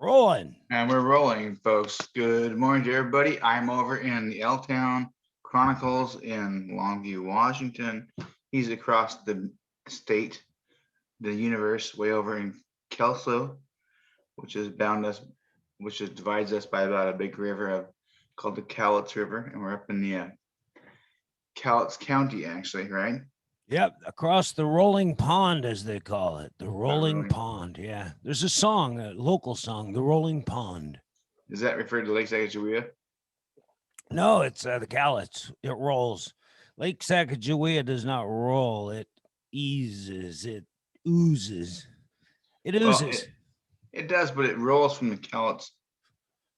Rolling. And we're rolling, folks. Good morning to everybody. I'm over in the L Town Chronicles in Longview, Washington. He's across the state, the universe, way over in Kelso, which is divides us by about a big river called the Cowlitz River, and we're up in the Cowlitz County, actually, right? Yep, across the rolling pond, as they call it. The rolling Rolling. pond. Yeah. There's a song, a local song, The Rolling Pond. Is that referred to Lake Sacagawea? No, it's the Cowlitz. It rolls. Lake Sacagawea does not roll. It eases. It oozes. It Well, oozes. it does, but it rolls from the Cowlitz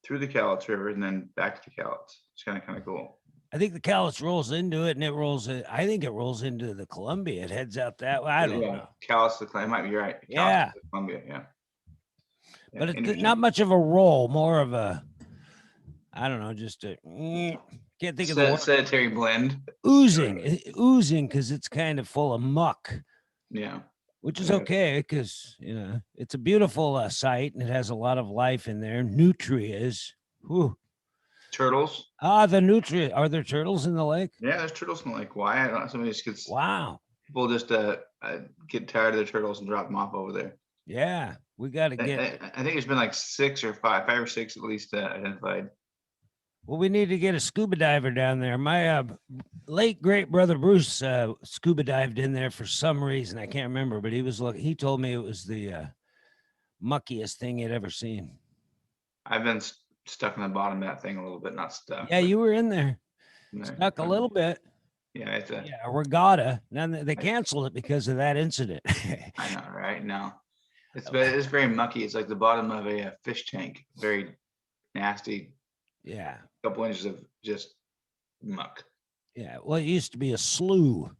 through the Cowlitz River and then back to the Cowlitz. It's kind of cool. I think the Cowlitz rolls into it, and it rolls. I think it rolls into the Columbia. It heads out that way. I don't know. Cowlitz to Columbia. Might be right. Yeah. To Columbia. Yeah. But it's not much of a roll. More of a, I don't know, just a. Can't think of the word. Sedentary blend. Oozing because it's kind of full of muck. Yeah. Which is okay because it's a beautiful site and it has a lot of life in there. Nutrias. Whew. Turtles. The nutria. Are there turtles in the lake? Yeah, there's turtles in the lake. Why? I don't know. Somebody just gets. Wow. People just get tired of the turtles and drop them off over there. Yeah, we got to get. I think there's been like five or six at least identified. Well, we need to get a scuba diver down there. My late great brother Bruce scuba dived in there for some reason. I can't remember, but he told me it was the muckiest thing he'd ever seen. I've been stuck in the bottom of that thing a little bit, not stuck. Yeah, you were in there. Stuck a little bit. Yeah, it's a regatta. Now they canceled it because of that incident. I know, right? No. It's very mucky. It's like the bottom of a fish tank. Very nasty. Yeah. A couple inches of just muck. Yeah. Well, it used to be a slough.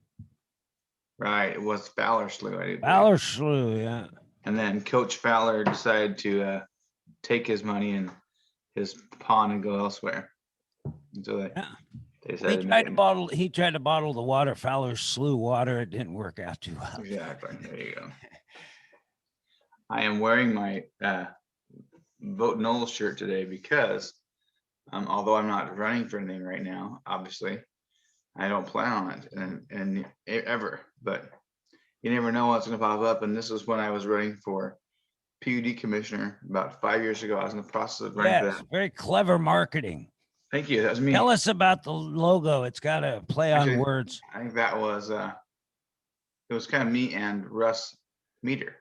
Right. It was Fowler Slough. Fowler Slough, yeah. And then Coach Fowler decided to take his money and his pond and go elsewhere. And so they he tried to bottle the water, Fowler Slough water. It didn't work out too well. Exactly. There you go. I am wearing my Vote Knowles shirt today because although I'm not running for anything right now, obviously, I don't plan on it and ever, but you never know what's going to pop up. And this was when I was running for PUD commissioner about 5 years ago. I was in the process of running for that. Very clever marketing. Thank you. That was me. Tell us about the logo. It's got a play on words. I think that was it was kind of me and Russ Meter.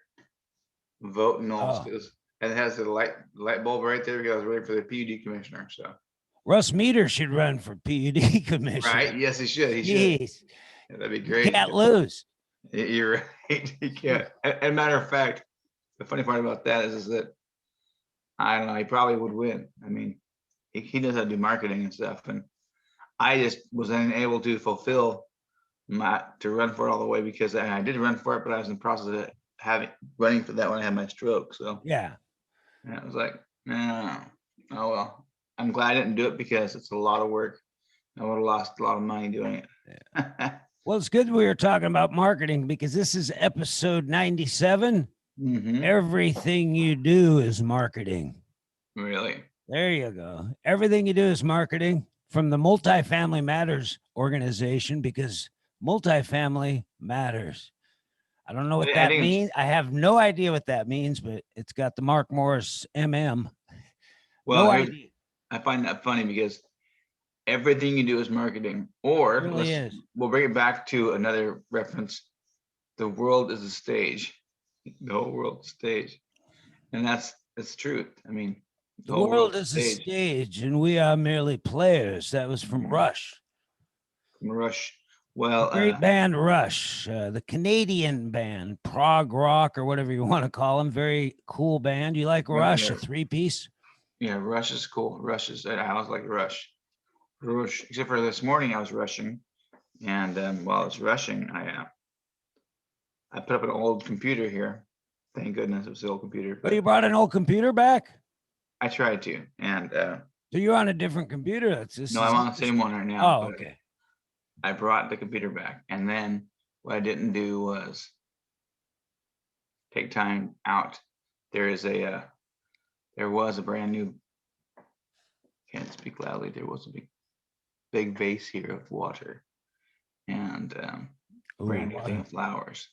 Vote Knowles. And it has the light bulb right there because I was ready for the PUD commissioner. So Russ Meter should run for PUD commissioner. Right? Yes, he should. Yeah, that'd be great. You can't lose. You're right. You can't. And matter of fact, the funny part about that is that I don't know. He probably would win. I mean, he knows how to do marketing and stuff, and I just was unable to fulfill to run for it all the way because I did run for it, but I was in the process of running for that when I had my stroke. So yeah. And I was like, no, oh well. I'm glad I didn't do it because it's a lot of work. I would have lost a lot of money doing it. Yeah. Well, it's good we were talking about marketing because this is episode 97. Mm-hmm. Everything you do is marketing. Really? There you go. Everything you do is marketing from the Multifamily Matters organization because multifamily matters. I don't know what that means. I have no idea what that means, but it's got the Mark Morris MM. Well, I find that funny because everything you do is marketing. Or we'll bring it back to another reference. The world is a stage. The whole world is a stage. And that's truth. I mean, the world is a stage and we are merely players. That was from Rush. From Rush. Well, great band Rush, the Canadian band, prog rock or whatever you want to call them. Very cool band. You like Rush, a 3-piece? Yeah, Rush is cool. I always like Rush. Except for this morning, I was rushing, and while I was rushing, I put up an old computer here. Thank goodness it was the old computer. But you brought an old computer back? I tried to, and so you're on a different computer? No, I'm on the same one right now. Oh, okay. I brought the computer back, and then what I didn't do was take time out. There is a there was a brand new, can't speak loudly, there was a big vase here of water and Ooh, brand new thing water. of flowers,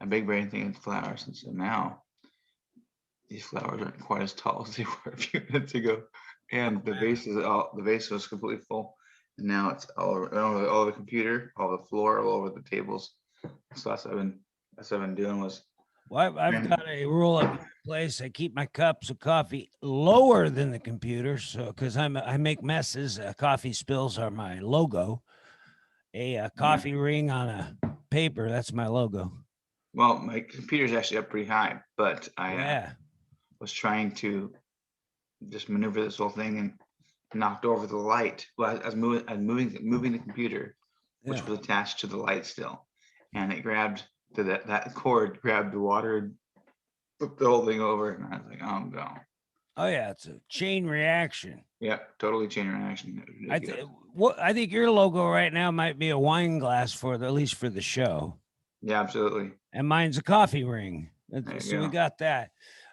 a big brand thing of flowers. And so now these flowers aren't quite as tall as they were a few minutes ago. And the vase was completely full. And now it's all over the computer, all the floor, all over the tables. So that's what I've been doing was, Well, I've Man. got a rule at my place. I keep my cups of coffee lower than the computer, so because I make messes. Coffee spills are my logo. A coffee ring on a paper, that's my logo. well, my computer's actually up pretty high, but I Yeah. was trying to just maneuver this whole thing and knocked over the light. Well, I was moving the computer, which Yeah. was attached to the light still, and it grabbed that cord, grabbed the water, and flipped the whole thing over, and I was like, oh no. Oh yeah, it's a chain reaction. Yeah, totally chain reaction. I think your logo right now might be a wine glass at least for the show, Yeah, absolutely. and mine's a coffee ring. There you So we go. got that.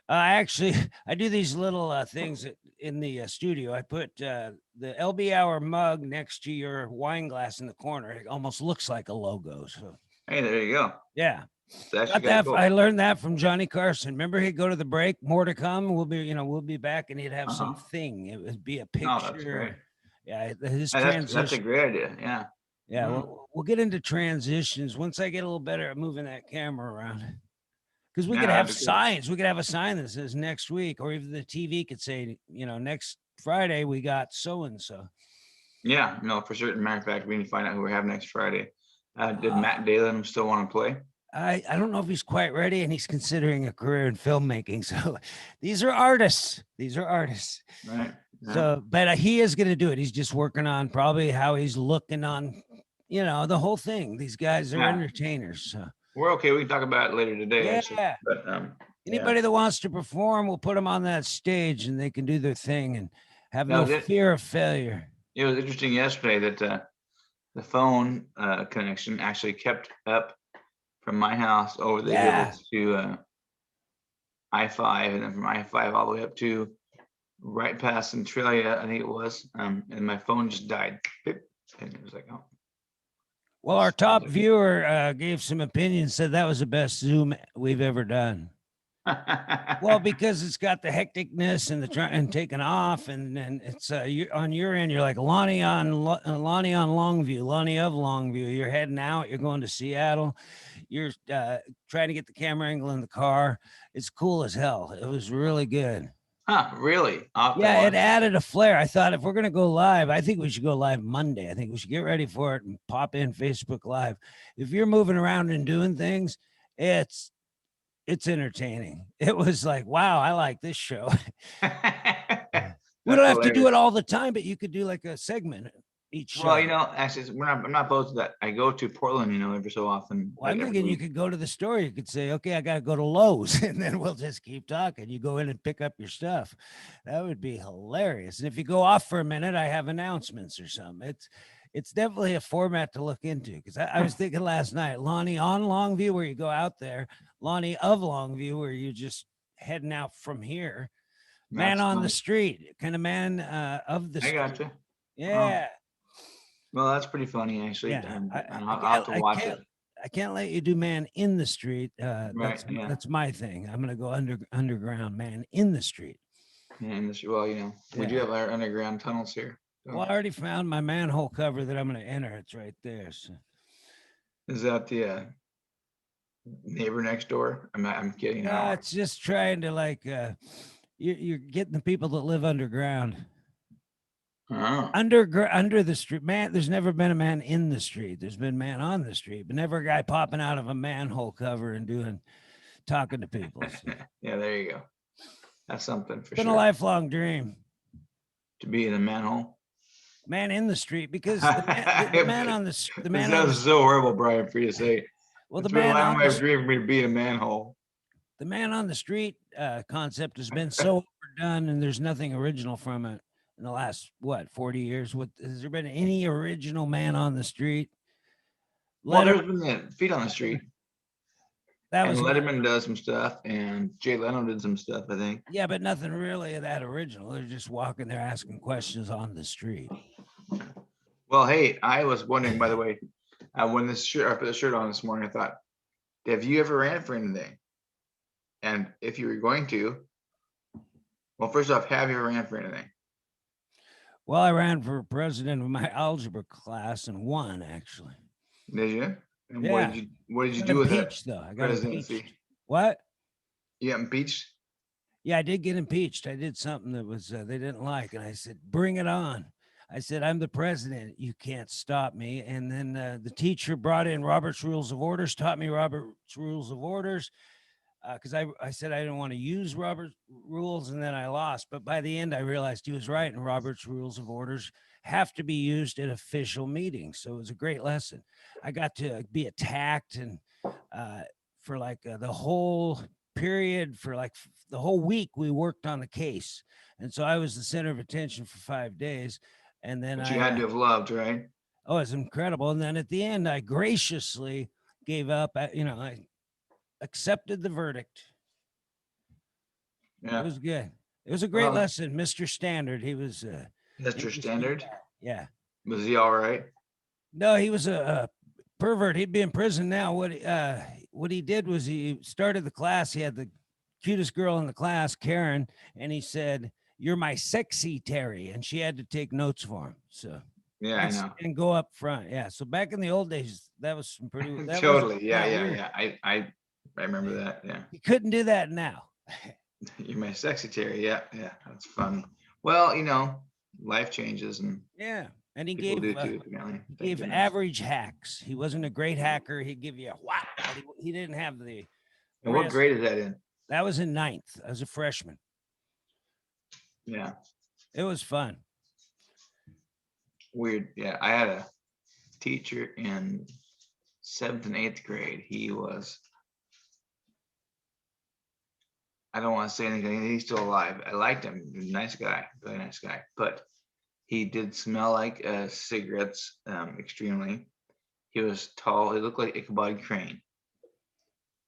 Actually, I do these little things in the studio. I put the LB Hour mug next to your wine glass in the corner. It almost looks like a logo. So Hey, there you go. yeah. It's actually kinda cool. I learned that from Johnny Carson. Remember, he'd go to the break, more to come. We'll be back, and he'd have something. It would be a picture. Oh, that's great. Yeah, his Hey, that's a transition. great idea. Yeah. Yeah, we'll get into transitions once I get a little better at moving that camera around. Because we could have signs. We could have a sign that says next week, or even the TV could say, next Friday we got so and so. Yeah, no, for certain. Matter of fact, we need to find out who we have next Friday. Did Matt Dalen still want to play? I don't know if he's quite ready, and he's considering a career in filmmaking. So these are artists. Right. Yeah. So, but he is going to do it. He's just working on probably how he's looking on, the whole thing. These guys are entertainers. So. We're okay. We can talk about it later today. Yeah. Actually. But anybody that wants to perform, we'll put them on that stage, and they can do their thing and have no fear of failure. It was interesting yesterday that the phone connection actually kept up from my house over the hills to I-5, and then from I-5 all the way up to right past Centralia, I think it was. And my phone just died. And it was like, oh. Well, our top viewer gave some opinions, said that was the best Zoom we've ever done. Well, because it's got the hecticness and and taking off, and it's on your end. You're like Lonnie on Longview, Lonnie of Longview. You're heading out. You're going to Seattle. You're trying to get the camera angle in the car. It's cool as hell. It was really good. Huh, really? Yeah, it added a flair. I thought if we're going to go live, I think we should go live Monday. I think we should get ready for it and pop in Facebook Live. If you're moving around and doing things, it's entertaining. It was like, wow, I like this show. We don't have to do it all the time, but you could do like a segment each show. Well, actually, I'm not opposed to that. I go to Portland, every so often. Well, I'm thinking you could go to the store. You could say, okay, I got to go to Lowe's, and then we'll just keep talking. You go in and pick up your stuff. That would be hilarious. And if you go off for a minute, I have announcements or something. It's definitely a format to look into, because I was thinking last night, Lonnie on Longview, where you go out there, Lonnie of Longview, where you're just heading out from here, man on the street, kind of man of the street. I gotcha. Yeah. Well, that's pretty funny, actually. Yeah. I'll have to watch it. I can't let you do man in the street. Right. That's my thing. I'm going to go underground, man in the street. Yeah, we do have our underground tunnels here. Well, I already found my manhole cover that I'm going to enter. It's right there. So. Is that the neighbor next door? I'm kidding. No, it's just trying to you're getting the people that live underground. Oh. Under the street, man. There's never been a man in the street. There's been man on the street, but never a guy popping out of a manhole cover and talking to people. So. Yeah, there you go. That's something for sure. Been a lifelong dream to be in a manhole. Man in the street, because the man on the man. That's so horrible, Brian, for you to say. Well, the man on the dream for me to be in a manhole. The man on the street concept has been so overdone, and there's nothing original from it in the last 40 years. Has there been any original man on the street? Well, there's been the feet on the street. that And was Letterman does some stuff, and Jay Leno did some stuff, I think. yeah, but nothing really that original. They're just walking there asking questions on the street. Well, hey, I was wondering, by the way, when this shirt, I put the shirt on this morning, I thought, have you ever ran for anything? And if you were going to, well, first off, have you ever ran for anything? Well, I ran for president of my algebra class and won, actually. Did you? And Yeah. what did you Got do with that impeached, though. I got presidency? impeached. What? You got impeached? Yeah, I did get impeached. I did something that was they didn't like, and I said, "Bring it on." I said, "I'm the president. You can't stop me." And then the teacher brought in Robert's Rules of Orders, taught me Robert's Rules of Orders, because I said I didn't want to use Robert's rules, and then I lost. But by the end, I realized he was right, and Robert's Rules of Orders have to be used at official meetings. So it was a great lesson. I got to be attacked, and for like the whole period, for like the whole week, we worked on the case, and so I was the center of attention for 5 days. And then But you had to have loved, right? oh, it's incredible. And then at the end, I graciously gave up. I accepted the verdict. Yeah. It was good. It was a great lesson, Mr. Standard. He was Mr. Standard. Yeah. Was he all right? No, he was a pervert. He'd be in prison now. What he did was he started the class. He had the cutest girl in the class, Karen, and he said, "You're my sexy Terry," and she had to take notes for him. So Yeah, I know. and go up front. Yeah. So back in the old days, that was some pretty that Totally. Yeah, that yeah, weird. yeah. I remember that. Yeah. You couldn't do that now. You're my sexy Terry. Yeah, yeah. That's fun. Well, life changes and Yeah. And he people gave do too, apparently. Thank gave goodness. average hacks. He wasn't a great hacker. He'd give you a whop, but he didn't have the And what risk. grade is that in? That was in ninth as a freshman. Yeah. It was fun. Weird. Yeah. I had a teacher in 7th and 8th grade. He was, I don't want to say anything. He's still alive. I liked him. He was a nice guy, really nice guy. But he did smell like cigarettes extremely. He was tall. He looked like Ichabod Crane.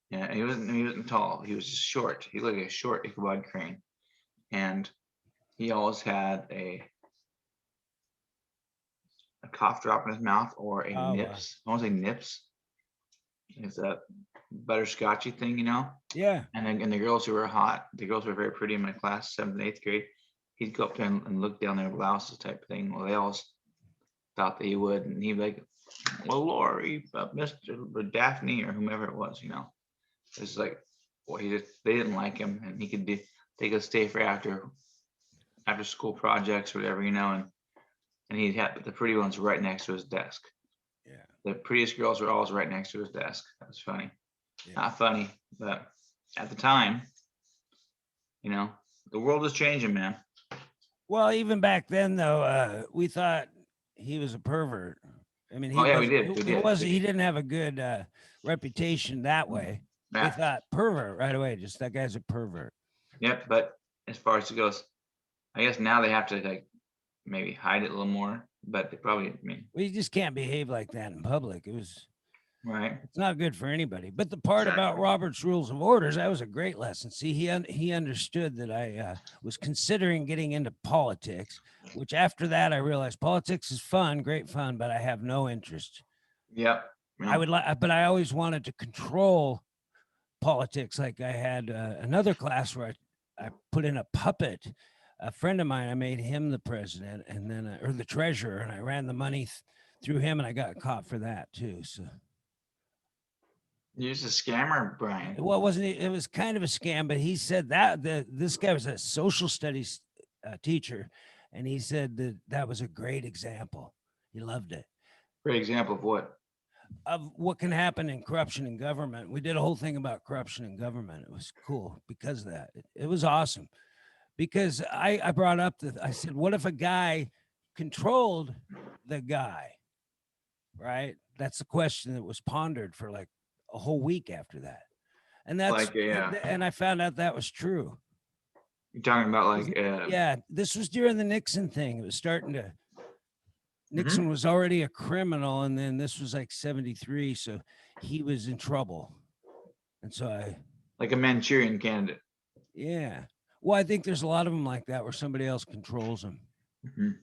Yeah, he wasn't tall. He was just short. He looked like a short Ichabod Crane. And he always had a cough drop in his mouth or a Oh, wow. nips. I want to say nips. It's a butterscotchy thing, Yeah. And the girls who were hot, the girls who were very pretty in my class, 7th and 8th grade, he'd go up there and look down their blouses type of thing. Well, they always thought that he would, and he'd be like, "Well, Lori, Mr. Daphne," or whomever it was, It's like, well, they didn't like him, and they could stay for after school projects or whatever, and he'd have the pretty ones right next to his desk. Yeah. The prettiest girls were always right next to his desk. That was funny. Yeah. Not funny, but at the time, the world is changing, man. Well, even back then, though, we thought he was a pervert. I mean, we did. He didn't have a good reputation that way. We Yeah. thought pervert right away. Just that guy's a pervert. Yep. But as far as it goes, I guess now they have to maybe hide it a little more. But they probably, Well, you just can't behave like that in public. It's right. not good for anybody. But the part about Robert's Rules of Orders, that was a great lesson. See, he understood that I was considering getting into politics, which after that I realized politics is fun, great fun, but I have no interest. Yep. I would like, but I always wanted to control politics. Like I had another class where I put in a puppet. A friend of mine, I made him the president, and then or the treasurer, and I ran the money through him, and I got caught for that too. So you're just a scammer, Brian. Well, wasn't it? It was kind of a scam, but he said that this guy was a social studies teacher, and he said that was a great example. He loved it. Great example of what? Of what can happen in corruption in government. We did a whole thing about corruption in government. It was cool because of that. It was awesome. Because I brought up I said, what if a guy controlled the guy, right? That's the question that was pondered for like a whole week after that. And that's, and I found out that was true. You're talking about yeah, this was during the Nixon thing. It was starting to, Nixon was already a criminal. And then this was like 73. So he was in trouble. And so like a Manchurian candidate. yeah. Well, I think there's a lot of them like that where somebody else controls them. Mhm,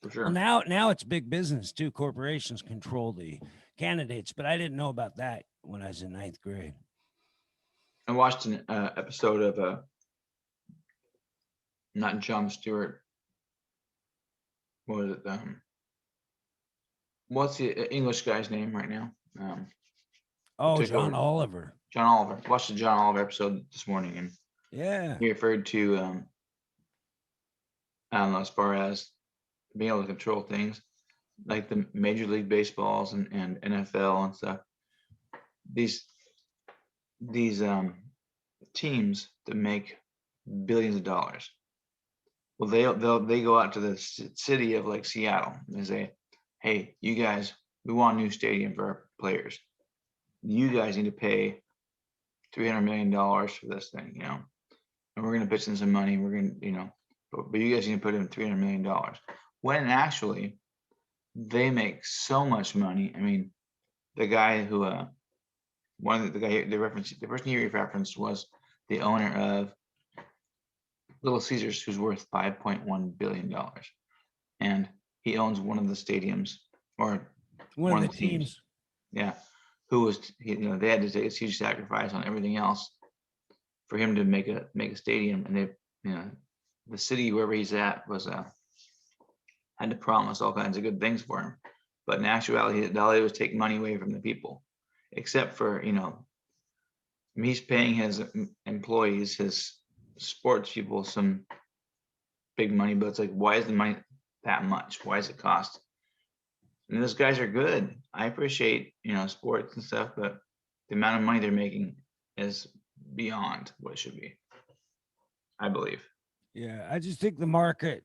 for sure. Well, now it's big business too. Corporations control the candidates, but I didn't know about that when I was in ninth grade. I watched an episode of not Jon Stewart. What was it? What's the English guy's name right now? Oh, took John over. Oliver. John Oliver. Watched the John Oliver episode this morning, and Yeah. he referred to I don't know, as far as being able to control things like the Major League Baseballs and NFL and stuff. These teams that make billions of dollars. Well, they go out to the city of like Seattle and they say, "Hey, you guys, we want a new stadium for our players. You guys need to pay $300 million for this thing, you know, and we're going to pitch in some money. We're going to, you know, but you guys need to put in $300 million." When actually they make so much money. I mean, the guy who, one of the guy the person he referenced was the owner of Little Caesars, who's worth $5.1 billion, and he owns one of the stadiums or One of the teams. Yeah, who was you know they had to take a huge sacrifice on everything else for him to make a stadium, and they you know the city wherever he's at was had to promise all kinds of good things for him, but in actuality, all they did was take money away from the people, except for he's paying his employees, his sports people, some big money, but it's like, why is the money that much? Why does it cost? And those guys are good. I appreciate, sports and stuff, but the amount of money they're making is beyond what it should be, I believe. Yeah. I just think the market,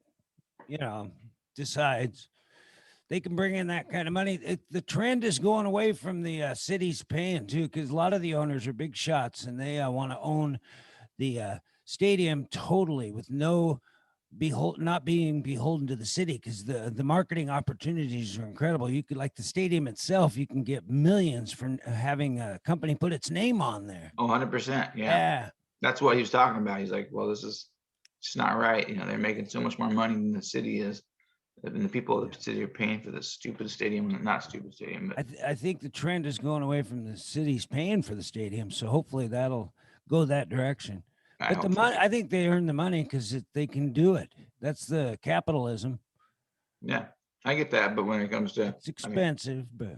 decides they can bring in that kind of money. The trend is going away from the cities paying too, because a lot of the owners are big shots and they want to own the stadium totally with no not being beholden to the city, because the marketing opportunities are incredible. You could, like the stadium itself, you can get millions from having a company put its name on there. Oh, 100%. Yeah. Yeah. That's what he was talking about. He's like, well, this is just not right. They're making so much more money than the city is. And the people of the city are paying for this stupid stadium, not stupid stadium, but I think the trend is going away from the cities paying for the stadium. So hopefully that'll go that direction. I But the hope so. money, I think they earn the money because they can do it. That's the capitalism. Yeah, I get that. But when it comes to, It's expensive, but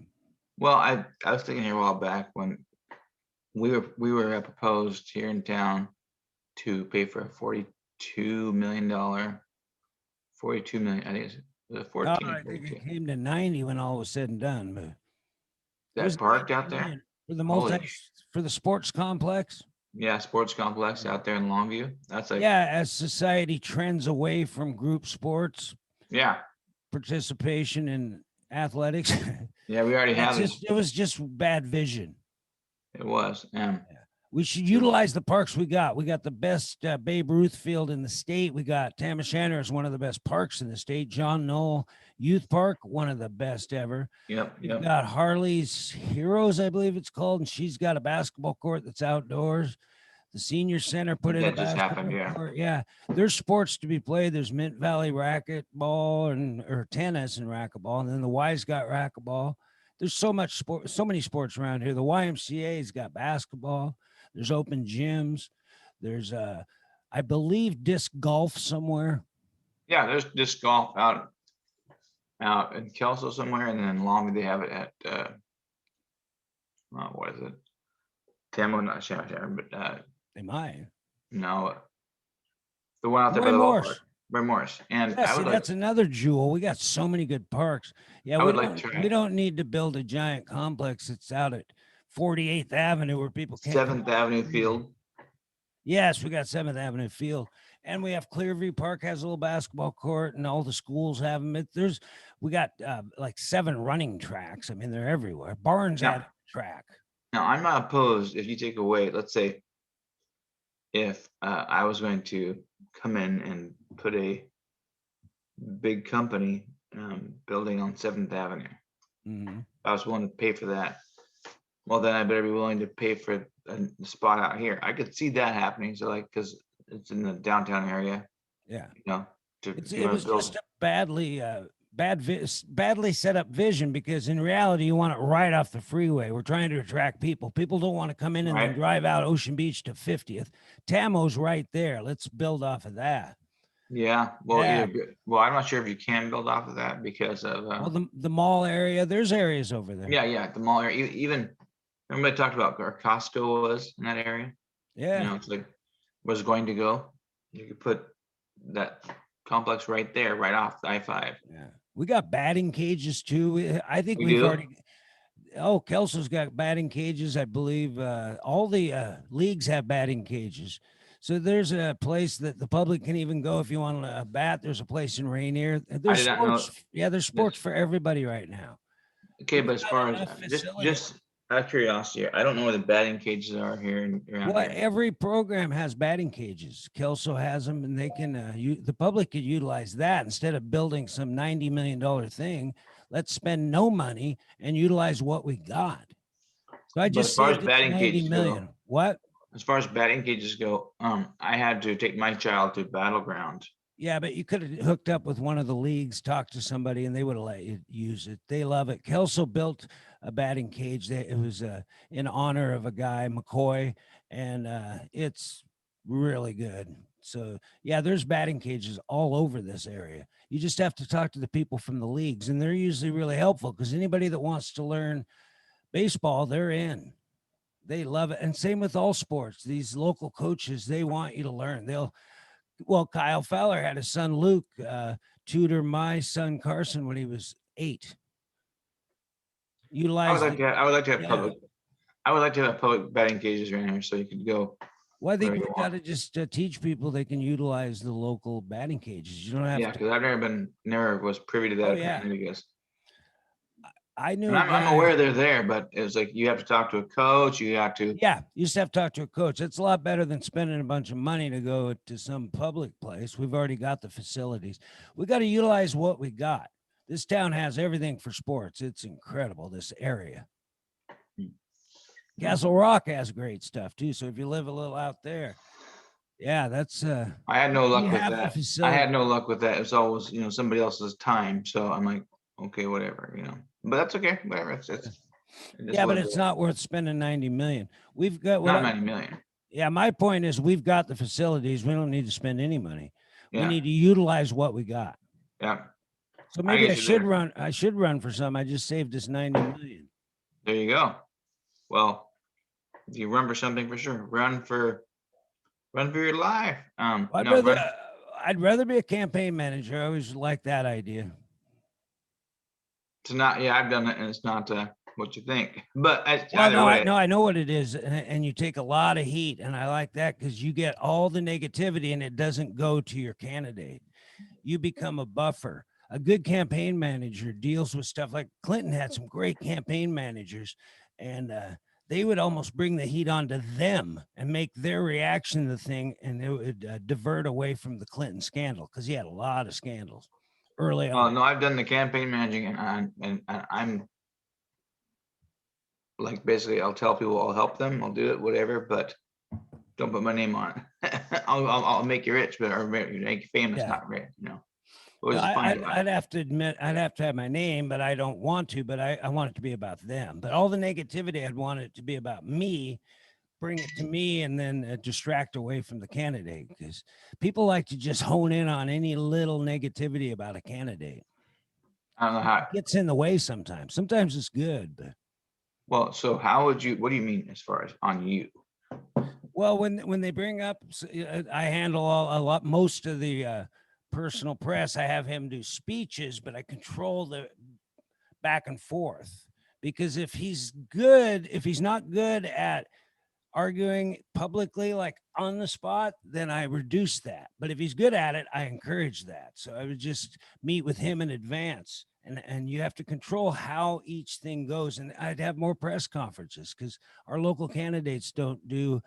well, I was thinking here a while back when we were proposed here in town to pay for a $42 million, 42 million, I think it's oh, 14 or I think 42. it came to 90 when all was said and done. But it That was parked 90 out there. million for the Holy for the sports complex. Yeah, sports complex out there in Longview. That's like, Yeah, as society trends away from group sports yeah, participation in athletics, yeah, we already have this. it was just bad vision. It was. We should utilize the parks we got. We got the best Babe Ruth field in the state. We got Tam O'Shanter is one of the best parks in the state. John Knoll Youth Park, one of the best ever. Yep. We've got Harley's Heroes, I believe it's called, and she's got a basketball court that's outdoors. The senior center put in a That just happened, basketball yeah. court. Yeah, there's sports to be played. There's Mint Valley racquetball or tennis and racquetball, and then the Y's got racquetball. There's so much sport, so many sports around here. The YMCA's got basketball. There's open gyms. There's I believe disc golf somewhere. Yeah, there's disc golf out in Kelso somewhere, and then in Longview they have it at what is it? Tamo, not Shannon, but They might. no, the one out there Roy by the Morris. ballpark. Roy Morris. And Yeah, I would like, that's another jewel. We got so many good parks. Yeah, I would like to try we don't need to build a giant complex that's out at 48th Avenue where people can't. 7th Avenue Field. Yes, we got 7th Avenue Field, and we have Clearview Park has a little basketball court, and all the schools have them. We got like 7 running tracks. I mean, they're everywhere. Barnes had a track. Now, I'm not opposed if you take away, let's say, if I was going to come in and put a big company building on 7th Avenue. Mm-hmm. I was willing to pay for that. Well, then I better be willing to pay for a spot out here. I could see that happening. So like, because it's in the downtown area, Yeah. you know, if you It want was to build. just a badly set up vision, because in reality, you want it right off the freeway. We're trying to attract people. People don't want to come in and then Right. drive out Ocean Beach to 50th. Tamo's right there. Let's build off of that. Yeah. Well, Yeah. well, I'm not sure if you can build off of that because of, Well, the mall area, there's areas over there. yeah, the mall area, even, remember I talked about where Costco was in that area? Yeah. You know, it's like, was going to go, you could put that complex right there, right off the I-5. Yeah. We got batting cages too. I think We we've do? already. Oh, Kelso's got batting cages. I believe all the leagues have batting cages. So there's a place that the public can even go if you want a bat. There's a place in Rainier. I There's did not know. sports. Yeah, there's sports for everybody right now. Okay, but as got far as, enough just facilities. out of curiosity, I don't know where the batting cages are here around Well, here. every program has batting cages. Kelso has them, and they can. The public could utilize that instead of building some $90 million thing. Let's spend no money and utilize what we got. So I But as just far as saved batting 90 cages million. go, What? as far as batting cages go, I had to take my child to Battleground. Yeah, but you could have hooked up with one of the leagues, talked to somebody, and they would have let you use it. They love it. Kelso built a batting cage. It was in honor of a guy, McCoy, and it's really good. So yeah, there's batting cages all over this area. You just have to talk to the people from the leagues, and they're usually really helpful, because anybody that wants to learn baseball, they're in. They love it. And same with all sports. These local coaches, they want you to learn. Well, Kyle Fowler had his son Luke tutor my son Carson when he was 8. I would Utilize like to. I would like to have yeah. public. I would like to have public batting cages around here so you could go. Well, I think wherever we've you got want. to just teach people they can utilize the local batting cages. You don't have Yeah, to. because I've never was privy to that. Oh, yeah. Apparently, because I knew and a I'm guy. aware they're there, but it was like you have to talk to a coach. You have to. Yeah, you just have to talk to a coach. It's a lot better than spending a bunch of money to go to some public place. We've already got the facilities. We got to utilize what we got. This town has everything for sports. It's incredible, this area. Castle Rock has great stuff too. So if you live a little out there, yeah, that's I had no luck you with have the that. I facility. had no luck with that. It's always, somebody else's time. So I'm like, okay, whatever, but that's okay. Whatever. It is Yeah, what but it it's is. not worth spending 90 million. We've got Not 90 million. Yeah, my point is we've got the facilities. We don't need to spend any money. We Yeah. need to utilize what we got. Yeah. So maybe I get you should there. run. I should run for some. I just saved us 90 million. There you go. Well, you run for something for sure. Run for your life. I'd rather be a campaign manager. I always like that idea. It's not. Yeah, I've done it, and it's not what you think. But I know what it is, and you take a lot of heat, and I like that because you get all the negativity, and it doesn't go to your candidate. You become a buffer. A good campaign manager deals with stuff like Clinton had some great campaign managers, and they would almost bring the heat onto them and make their reaction to the thing, and it would divert away from the Clinton scandal, because he had a lot of scandals early on. No, I've done the campaign managing, and I'm like, basically, I'll tell people I'll help them, I'll do it, whatever, but don't put my name on it. I'll make you rich, or make you famous, not rich. I'd have to admit, I'd have to have my name, but I don't want to, but I want it to be about them. But all the negativity, I'd want it to be about me, bring it to me, and then distract away from the candidate, because people like to just hone in on any little negativity about a candidate. I don't know how it gets in the way sometimes. Sometimes it's good, but. Well, so what do you mean as far as on you? Well, when they bring up, I handle most of the personal press. I have him do speeches, but I control the back and forth, because if he's not good at arguing publicly, like on the spot, then I reduce that. But if he's good at it, I encourage that. So I would just meet with him in advance, and you have to control how each thing goes. And I'd have more press conferences, because our local candidates don't do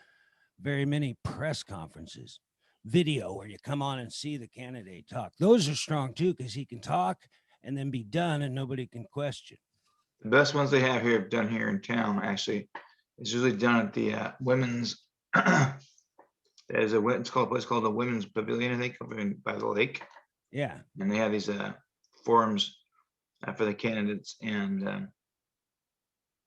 very many press conferences. Video where you come on and see the candidate talk. Those are strong too, because he can talk and then be done and nobody can question. The best ones they have here done here in town actually It's usually done at the women's. It's called a place called the Women's Pavilion, I think, over by the lake, Yeah. and they have these forums for the candidates, and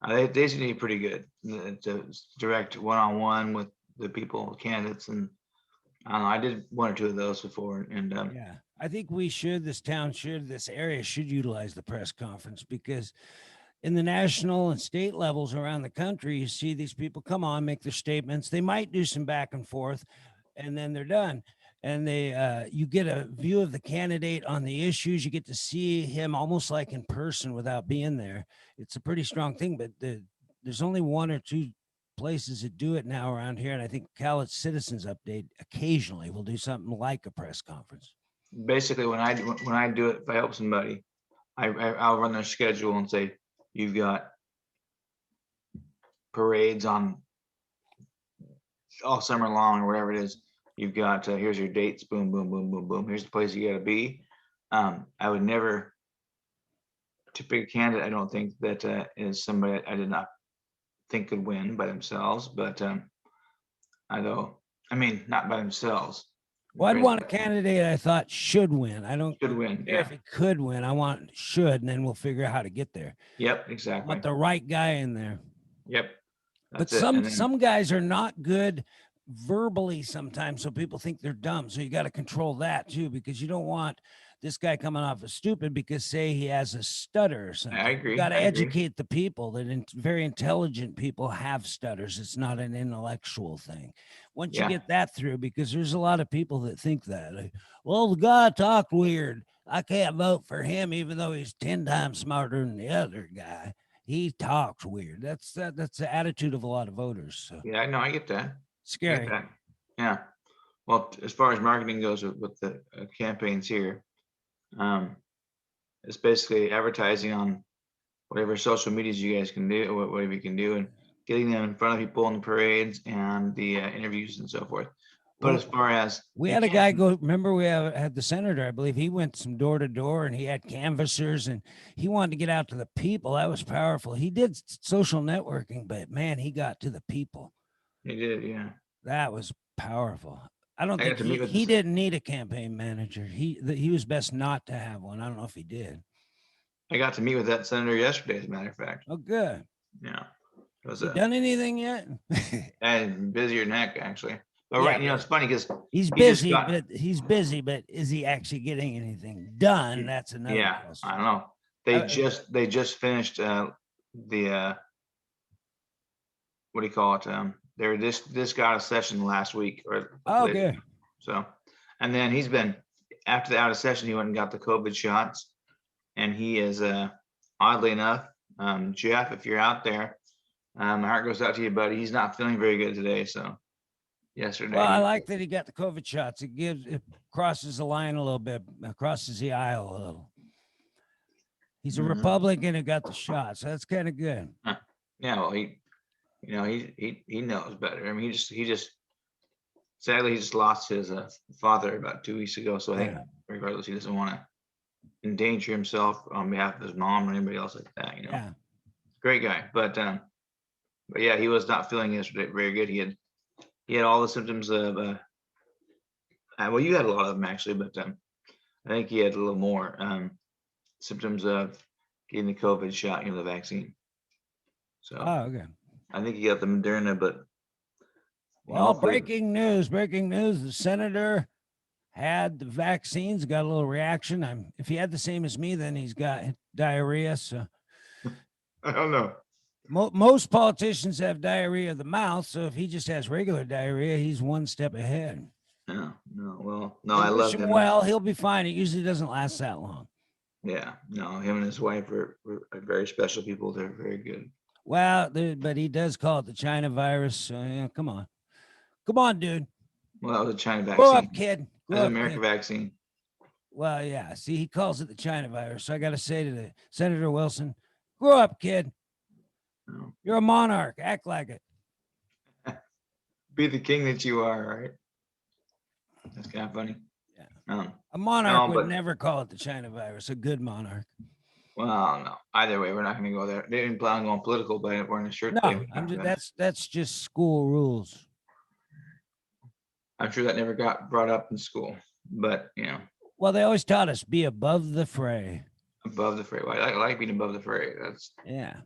they seem to be pretty good. It's a direct one-on-one with the people, candidates, and I don't know. I did one or two of those before, and Yeah. I think we should, this town should, this area should utilize the press conference, because in the national and state levels around the country, you see these people come on, make their statements. They might do some back and forth, and then they're done. And you get a view of the candidate on the issues. You get to see him almost like in person without being there. It's a pretty strong thing, but there's only one or two places that do it now around here. And I think Cowlitz Citizens Update occasionally will do something like a press conference. basically when I do it, if I help somebody, I'll run their schedule and say, you've got parades on all summer long or whatever it is. You've got here's your dates, boom, boom, boom, boom, boom. Here's the place you got to be. I would never to pick a candidate. I don't think that is somebody I did not think could win by themselves, but I mean, not by themselves. Well, I'd want a candidate I thought should win. I don't Should win, care if he could win. I want should, and then we'll figure out how to get there. Yep, I exactly. want the right guy in there. Yep. But some guys are not good verbally sometimes, so people think they're dumb. So you got to control that too, because you don't want this guy coming off as stupid because say he has a stutter or something. I agree. You got to educate the people that very intelligent people have stutters. It's not an intellectual thing. Once you get that through, because there's a lot of people that think that, like, well, the guy talked weird, I can't vote for him, even though he's 10 times smarter than the other guy. He talks weird. That's the attitude of a lot of voters. So. Yeah, no, I get that. Scary. That. Yeah. Well, as far as marketing goes with the campaigns here, it's basically advertising on whatever social medias you guys can do, whatever you can do, and getting them in front of people in the parades and the interviews and so forth. But well, as far as we had a guy go, remember we had the senator, I believe he went some door to door and he had canvassers and he wanted to get out to the people. That was powerful. He did social networking, but man, he got to the people. He did, yeah. That was powerful. I don't think he didn't need a campaign manager. He was best not to have one. I don't know if he did. I got to meet with that senator yesterday, as a matter of fact. Oh, good. Yeah. Has he done anything yet? And busier than heck, actually. But yeah, right, you know, it's funny because he's busy, but is he actually getting anything done? That's another question. I don't know. They just finished the what do you call it? They this got out of session last week or okay. So, and then he's been after the out of session, he went and got the COVID shots, and he is oddly enough, Jeff, if you're out there, my heart goes out to you, buddy. He's not feeling very good today, so. Yesterday. Well, I like that he got the COVID shots. It crosses the line a little bit, crosses the aisle a little. He's a Republican who got the shots. So that's kind of good. Yeah, well, he knows better. I mean, he just sadly he just lost his father about 2 weeks ago. So I think regardless, he doesn't want to endanger himself on behalf of his mom or anybody else like that. You know, great guy, but yeah, he was not feeling yesterday very good. He had all the symptoms of, well, you had a lot of them actually, but I think he had a little more symptoms of getting the COVID shot, the vaccine. So, okay. I think he got the Moderna, but. Well, breaking news. The senator had the vaccines, got a little reaction. If he had the same as me, then he's got diarrhea. So. I don't know. Most politicians have diarrhea of the mouth, so if he just has regular diarrhea, he's one step ahead. No, well, no, I love him. Well, he'll be fine. It usually doesn't last that long. Yeah, no, him and his wife are very special people. They're very good. Well, but he does call it the China virus. So yeah, come on, dude. Well, that was a China vaccine. Grow up, kid. That's an American vaccine. Well, yeah. See, he calls it the China virus. So I got to say to the Senator Wilson, grow up, kid. No. You're a monarch. Act like it. Be the king that you are, right? That's kind of funny. Yeah. A monarch would never call it the China virus. A good monarch. Well, no. Either way, we're not going to go there. They didn't plan on going political by wearing a shirt today. No, that's just school rules. I'm sure that never got brought up in school, but Well, they always taught us be above the fray. above the fray. Well, I like being above the fray. That's Yeah.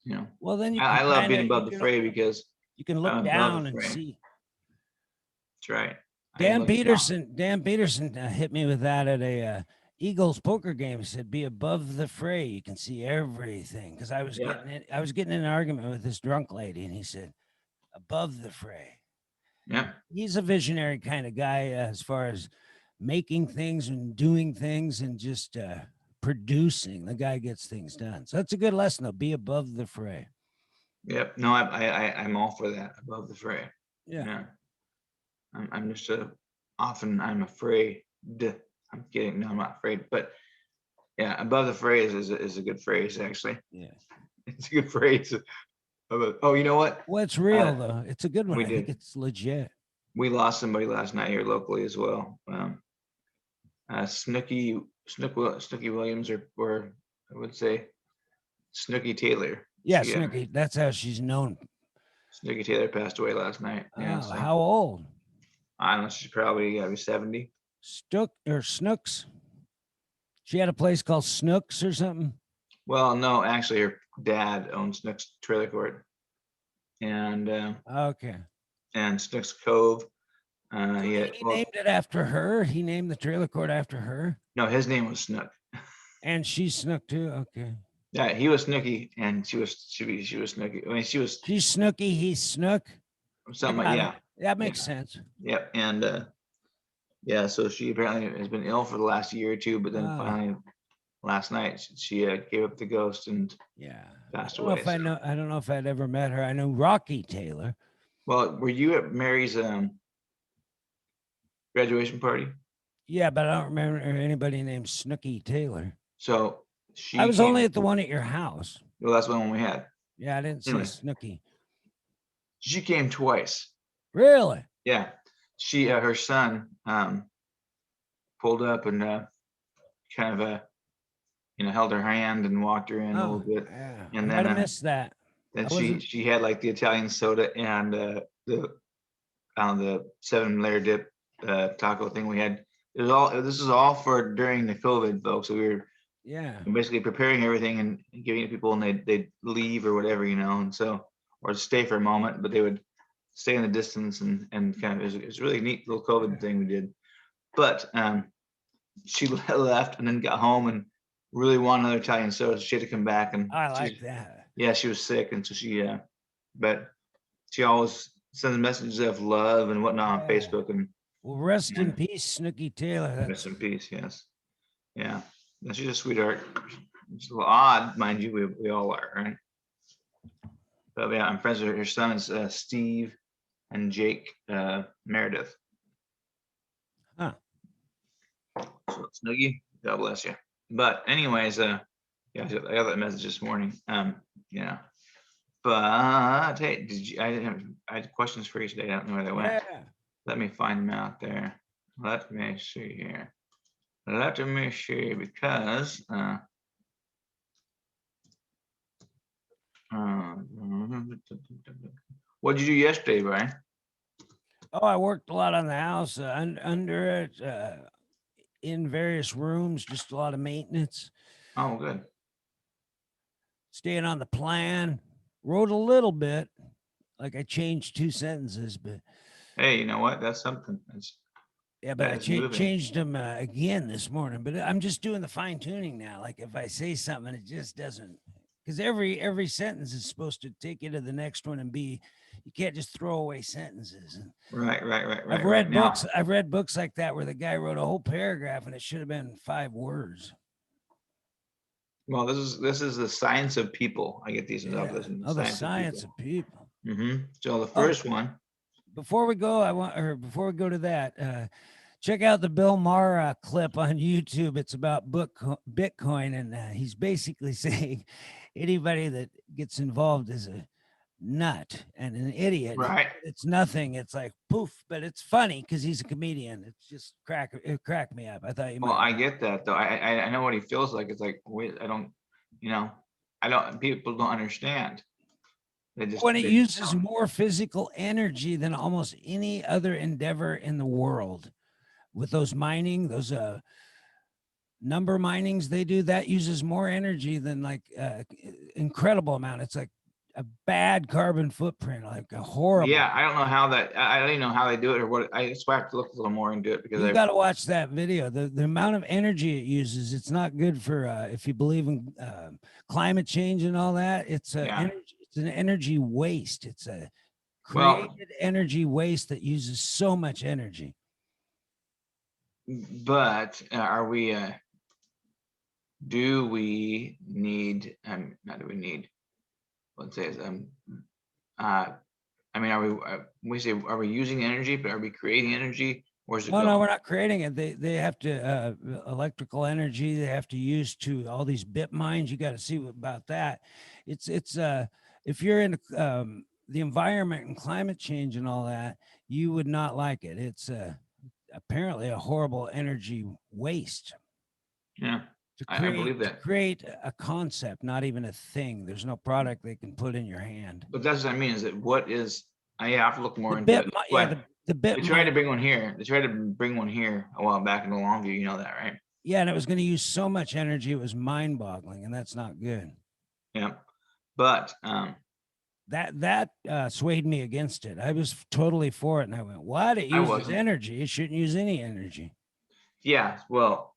you know, Well, then you I can love kinda- being above you the can- fray because You can I'm look above the down and fray. see. That's right. I Dan look down. Peterson hit me with that at a Eagles poker game. He said, "Be above the fray. You can see everything." Because I was Yeah. I was getting in an argument with this drunk lady, and he said, "Above the fray." Yeah. He's a visionary kind of guy as far as making things and doing things and just producing. The guy gets things done. So that's a good lesson, though. Be above the fray. Yep. No, I'm all for that. Above the fray. Yeah. Yeah. I'm just often I'm afraid. I'm kidding. No, I'm not afraid. But yeah, above the fray is a good phrase actually. Yeah. It's a good phrase. Oh, you know what? Well, it's real though. It's a good one. we I think did. it's legit. We lost somebody last night here locally as well. Snooky Williams, or I would say Snooky Taylor. Yeah, Snooki. That's how she's known. Snooky Taylor passed away last night. Yeah. Oh, So how old? I don't know. She's probably gotta be 70. Snooks. She had a place called Snooks or something. Well, no, actually, her dad owns Snooks Trailer Court, and Okay. Snooks Cove. He named it after her. He named the trailer court after her. No, his name was Snook. And she's Snook too. Okay. Yeah, he was Snooky, and she was Snooky. I mean, she's Snooky. He's Snook. something like, yeah. That makes sense. Yep. And yeah, so she apparently has been ill for the last year or two, but then finally last night she gave up the ghost and passed away. I don't know if I'd ever met her. I know Rocky Taylor. Well, were you at Mary's graduation party? Yeah, but I don't remember anybody named Snooky Taylor. So I was only at the one at your house. Well, that's the one we had. Yeah, I didn't see Snooky. She came twice. Really? Yeah. She her son pulled up and kind of held her hand and walked her in a little bit. Yeah. And I missed that. Then she had like the Italian soda and the 7-layer dip taco thing we had. This is all for during the COVID, folks. So we were basically preparing everything and giving it to people, and they'd leave or whatever, and so, or stay for a moment, but they would stay in the distance and kind of, it was a really neat little COVID thing we did. But she left and then got home and really wanted another Italian soda. So she had to come back, and I like that. Yeah, she was sick, and so but she always sends messages of love and whatnot on Facebook. And well, rest in peace, Snooky Taylor. Rest in peace. Yes. Yeah. She's a sweetheart. It's a little odd, mind you. We all are, right? But yeah, I'm friends with her son is Steve and Jake Meredith. Huh. So Snooky, God bless you. But anyways, yeah, I got that message this morning. Yeah. But hey, I had questions for you today. I don't know where they went. Yeah. Let me find them out there. Let me see here. Let me see, because what did you do yesterday, Brian? Oh, I worked a lot on the house, under it, in various rooms, just a lot of maintenance. Oh, good. Staying on the plan. Wrote a little bit, like I changed 2 sentences, but hey, you know what? That's something. but I changed them again this morning. But I'm just doing the fine tuning now. Like if I say something, it just doesn't, because every sentence is supposed to take you to the next one and be. You can't just throw away sentences. Right. I've read books. I've read books like that where the guy wrote a whole paragraph and it should have been 5 words. Well, this is the science of people. I get these in the science of people. So the first one. Before we go, before we go to that, check out the Bill Maher clip on YouTube. It's about Bitcoin, and he's basically saying anybody that gets involved is nut and an idiot. Right. It's nothing. It's like poof, but it's funny because he's a comedian. It's just it cracked me up. I thought you Well, might. I get that though. I know what he feels like. It's like, wait, I don't, you know, I don't. People don't understand. They just When it they uses don't. more physical energy than almost any other endeavor in the world. With those mining, those number minings they do, that uses more energy than like incredible amount. It's like a bad carbon footprint, like a horrible. Yeah, I don't know how that. I don't even know how they do it or what. I just have to look a little more into it because You I. got to watch that video. The amount of energy it uses, it's not good for if you believe in climate change and all that. It's a Yeah. energy, it's an energy waste. It's a Well, created energy waste that uses so much energy. but are we? Do we need? Not do we need? Let's say uh, I mean, are we? We say, are we using energy? But are we creating energy? Where's it No, going? no, we're not creating it. They have to electrical energy. They have to use to all these bit mines. You got to see about that. It's if you're in the environment and climate change and all that, you would not like it. It's apparently a horrible energy waste Yeah, to I believe create that. a concept, not even a thing. There's no product they can put in your hand. But that's what I mean. Is that what is? I have to look more The into bit, it. yeah, But the bit they tried to mine. bring one here. They tried to bring one here a while back in the Longview. You know that, right? Yeah, and it was going to use so much energy, it was mind-boggling, and that's not good. Yeah. But That swayed me against it. I was totally for it, and I went, "What? It I uses wasn't. energy. It shouldn't use any energy." Yeah. Well,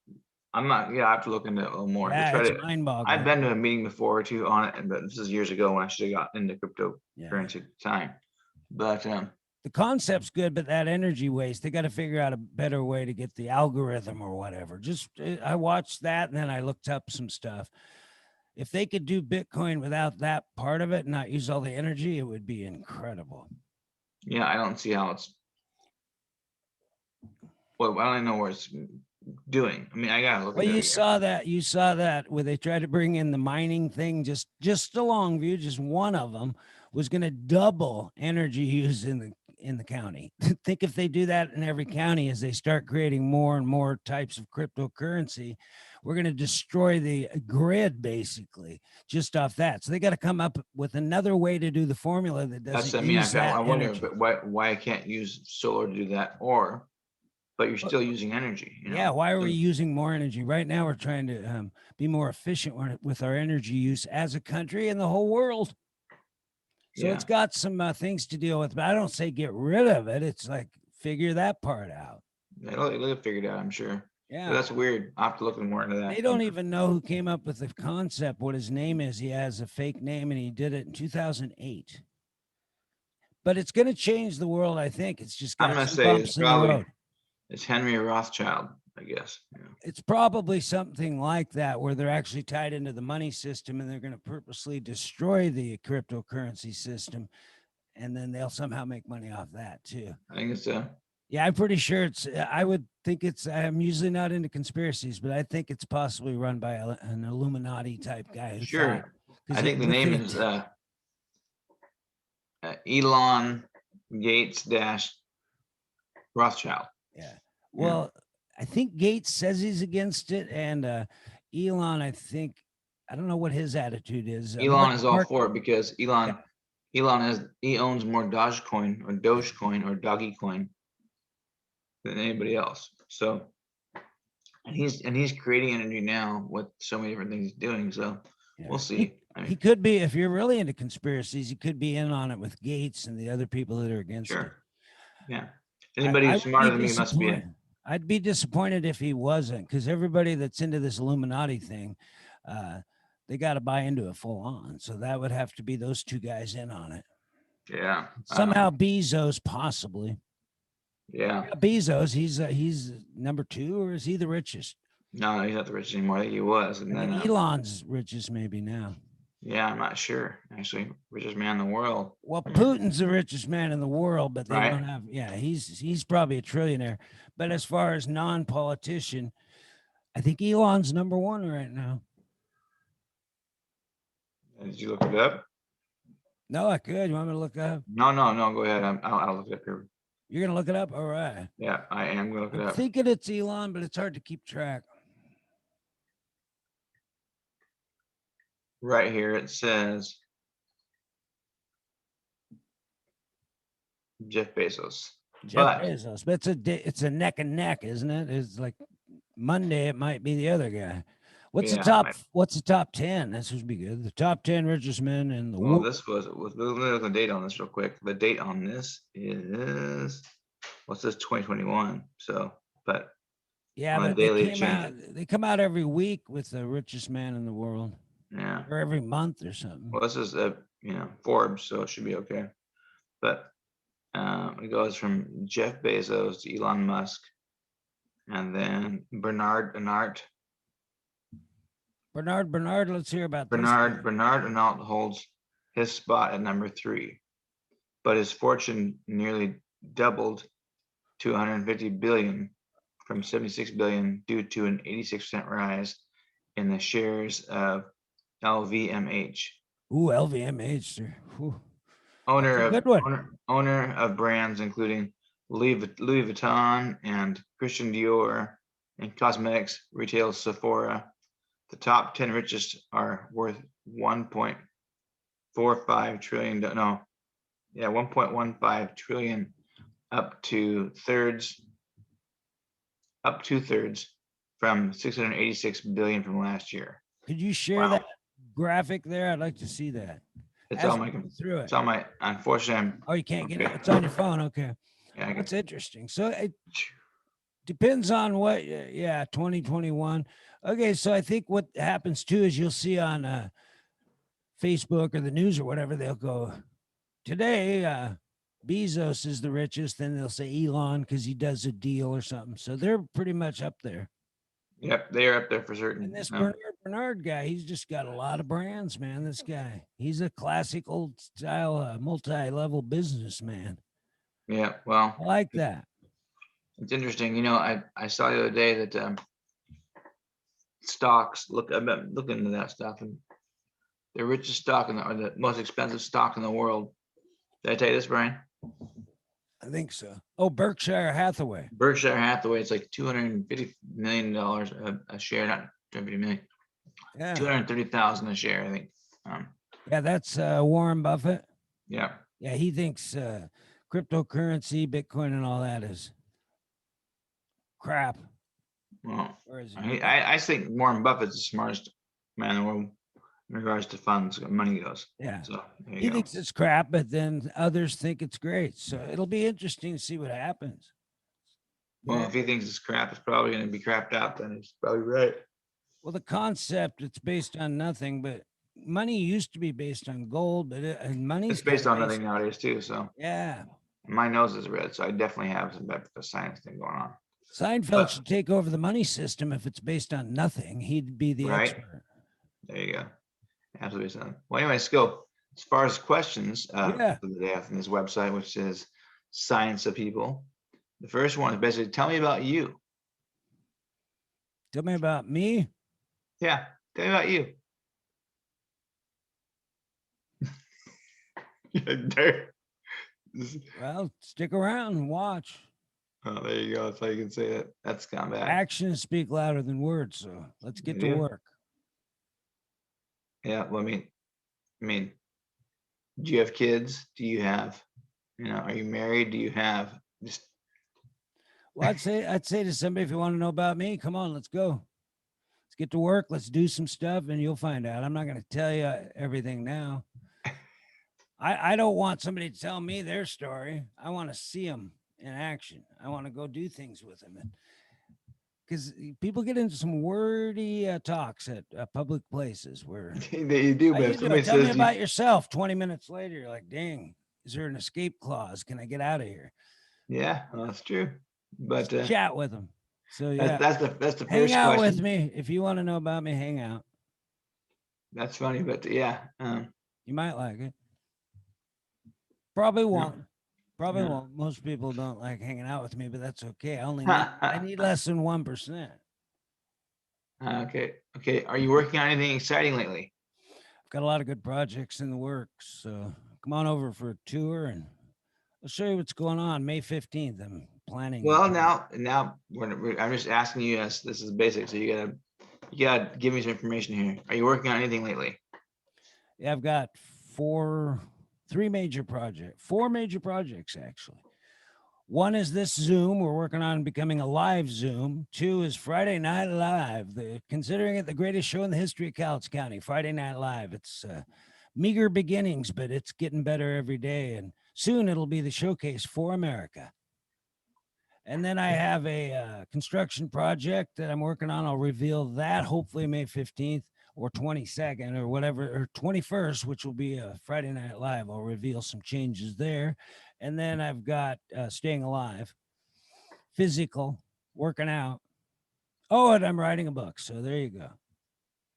I'm not. Yeah, I have to look into it a little more. They Yeah, try it's to. I've mind-boggling. been to a meeting before too on it, but this is years ago when I should have got into Yeah, cryptocurrency at the time. But the concept's good, but that energy waste, they got to figure out a better way to get the algorithm or whatever. Just I watched that, and then I looked up some stuff. If they could do Bitcoin without that part of it, and not use all the energy, it would be incredible. yeah, I don't see how it's. Well, I don't even know where it's doing. I mean, I gotta look Well, at you it. saw that where they tried to bring in the mining thing, just a Longview, just one of them was going to double energy use in the county. Think if they do that in every county as they start creating more and more types of cryptocurrency, we're going to destroy the grid basically just off that. So they got to come up with another way to do the formula that That's. doesn't I mean, use that I wonder, energy. but why I can't use solar to do that, or but you're still using energy. You Yeah, know. why are So, we using more energy? Right now, we're trying to be more efficient with our energy use as a country and the whole world. So yeah. it's got some things to deal with, but I don't say get rid of it. It's like figure that part out. They'll figure it out, I'm sure. But Yeah. that's weird. I have to look more into that. They don't even know who came up with the concept, what his name is. He has a fake name and he did it in 2008. But it's going to change the world, I think. It's just I'm got gonna some say it's bumps in the probably road. it's Henry Rothschild, I guess. Yeah. It's probably something like that where they're actually tied into the money system and they're going to purposely destroy the cryptocurrency system and then they'll somehow make money off that too. I think it's Yeah, I'm pretty sure it's I would think it's I'm usually not into conspiracies, but I think it's possibly run by an Illuminati type guy who thought, sure. I think the name is Elon Gates dash Rothschild. yeah. Well, I think Gates says he's against it, and Elon, I think I don't know what his attitude is. Elon is all for it because Yeah. he owns more Dogecoin or Doggy Coin than anybody else. So and he's creating energy now with so many different things he's doing. So Yeah. we'll see. He could be, if you're really into conspiracies, he could be in on it with Gates and the other people that are against it. Sure. Yeah. Anybody who's smarter than me must be in. I'd be disappointed if he wasn't, because everybody that's into this Illuminati thing, they got to buy into it full on. So that would have to be those two guys in on it. Yeah. Somehow Bezos, possibly. Yeah. Bezos, he's number 2, or is he the richest? No, he's not the richest anymore. I think he was. And I then think Elon's richest maybe now. yeah, I'm not sure. Actually, richest man in the world. Well, Putin's the richest man in the world, but they Right. don't have. Yeah, he's probably a trillionaire. But as far as non-politician, I think Elon's number 1 right now. Did you look it up? No, I could. You want me to look it up? No, go ahead. I'll look it up here. You're gonna look it up? All right. Yeah, I am gonna look it I'm up. thinking it's Elon, but it's hard to keep track. Right here it says Jeff Bezos. Jeff But Bezos. But it's a neck and neck, isn't it? It's like Monday, it might be the other guy. What's the yeah, top? What's the top 10? This would be good. The top 10 richest men in the well, world. this was look at the date on this real quick. The date on this is what's this 2021. So, but Yeah, on the but they daily it came out. changes. They come out every week with the richest man in the world, Yeah. or every month or something. Well, this is Forbes, so it should be okay. But it goes from Jeff Bezos to Elon Musk, and then Bernard Arnault. Bernard. Let's hear about this guy. Bernard Arnault holds his spot at number 3, but his fortune nearly doubled to 150 billion from 76 billion due to an 86% rise in the shares of LVMH. Ooh, LVMH. Sir. Ooh. Owner That's a of good one. owner of brands including Louis Vuitton and Christian Dior, and cosmetics retail Sephora. The top 10 richest are worth 1.45 trillion. No, yeah, 1.15 trillion, up two thirds from 686 billion from last year. Could you share that graphic there? I'd like to see that. It's As on we my go through it. it's on my unfortunately. Oh, you can't get it. Okay. It's on your phone. Okay. Yeah, That's interesting. So it depends on what, yeah, 2021. Okay. So I think what happens too is you'll see on Facebook or the news or whatever, they'll go, today, Bezos is the richest. Then they'll say Elon because he does a deal or something. So they're pretty much up there. Yep, they are up there for certain. And this No. Bernard guy, he's just got a lot of brands, man. This guy, he's a classic old style, multi-level businessman. Yeah, well, I like that. it's interesting. You know, I saw the other day that stocks. I've been looking into that stuff, and the richest stock or the most expensive stock in the world. Did I tell you this, Brian? I think so. Oh, Berkshire Hathaway. Berkshire Hathaway. It's like $250 million a share, not 250 million. Yeah. 230,000 a share, I think. Yeah, that's Warren Buffett. Yeah. Yeah, he thinks cryptocurrency, Bitcoin, and all that is crap. Well, Whereas I think Warren Buffett's the smartest man in the world in regards to funds, money goes. yeah, So there you he go. thinks it's crap, but then others think it's great. So it'll be interesting to see what happens. Well, if he thinks it's crap, it's probably going to be crapped out. Then he's probably right. Well, the concept, it's based on nothing, but money used to be based on gold, but money It's based on nothing nowadays too. So yeah. my nose is red, so I definitely have some type of science thing going on. Seinfeld should take over the money system if it's based on nothing. He'd be the expert. There you go. Absolutely. Son. Well, anyway, let's go. As far as questions for the day on this website, which is Science of People. The first one is basically, tell me about you. Tell me about me? Yeah, tell me about you. Well, stick around and watch. Oh, there you go. That's how you can say that. That's combat. Actions speak louder than words. So let's get to work. Yeah. Well, I mean, do you have kids? Do you have, are you married? Do you have just? Well, I'd say to somebody, if you want to know about me, come on, let's go. Let's get to work. Let's do some stuff and you'll find out. I'm not going to tell you everything now. I don't want somebody to tell me their story. I want to see them in action. I want to go do things with them. Because people get into some wordy talks at public places where they do, but tell me about yourself. 20 minutes later, you're like, dang, is there an escape clause? Can I get out of here? Yeah, well, that's true. But chat with them. So yeah, that's the first hang out question. with me. If you want to know about me, hang out. That's funny, but yeah. You might like it. Probably won't. Probably won't. Most people don't like hanging out with me, but that's okay. I need less than 1%. Okay. Are you working on anything exciting lately? I've got a lot of good projects in the works. So come on over for a tour and I'll show you what's going on. May 15th. I'm planning. Well, now I'm just asking you. Yes, this is basic. So you gotta give me some information here. Are you working on anything lately? Yeah, I've got four major projects actually. One is this Zoom. We're working on becoming a live Zoom. 2 is Friday Night Live. Considering it the greatest show in the history of Cowlitz County, Friday Night Live. It's meager beginnings, but it's getting better every day. And soon it'll be the showcase for America. And then I have a construction project that I'm working on. I'll reveal that hopefully May 15th or 22nd or whatever, or 21st, which will be a Friday Night Live. I'll reveal some changes there. And then I've got staying alive, physical, working out. Oh, and I'm writing a book. So there you go.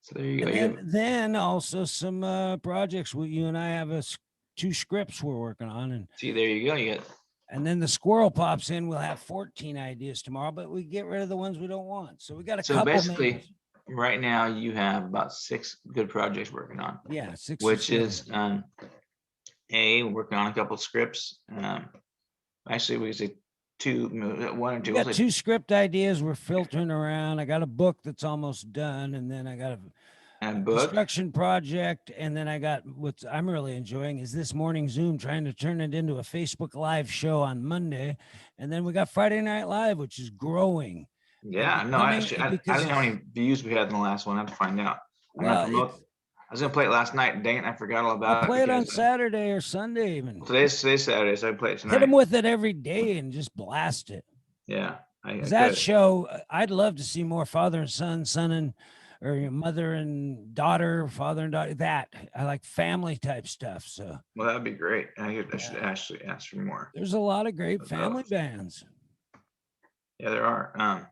So there you go. And then also some projects. You and I have 2 scripts we're working on. And see, there you go. You got. And then the squirrel pops in. We'll have 14 ideas tomorrow, but we get rid of the ones we don't want. So we got a couple. So basically, right now you have about 6 good projects working on. Yeah, 6. Which is working on a couple of scripts. Actually, we could say 2, 1 or 2. We got 2 script ideas we're filtering around. I got a book that's almost done, and then I got a construction project, and then I got what I'm really enjoying is this morning Zoom, trying to turn it into a Facebook Live show on Monday, and then we got Friday Night Live, which is growing. Yeah, no, I don't know how many views we had in the last one. I have to find out. I was gonna play it last night. Dang it, I forgot all about it. Play it on Saturday or Sunday even. Today's Saturday, so I play it tonight. Hit them with it every day and just blast it. Yeah, that show, I'd love to see more father and son or your mother and daughter, father and daughter. That I like family type stuff. So well, that'd be great. I should actually ask for more. There's a lot of great family bands. Yeah, there are.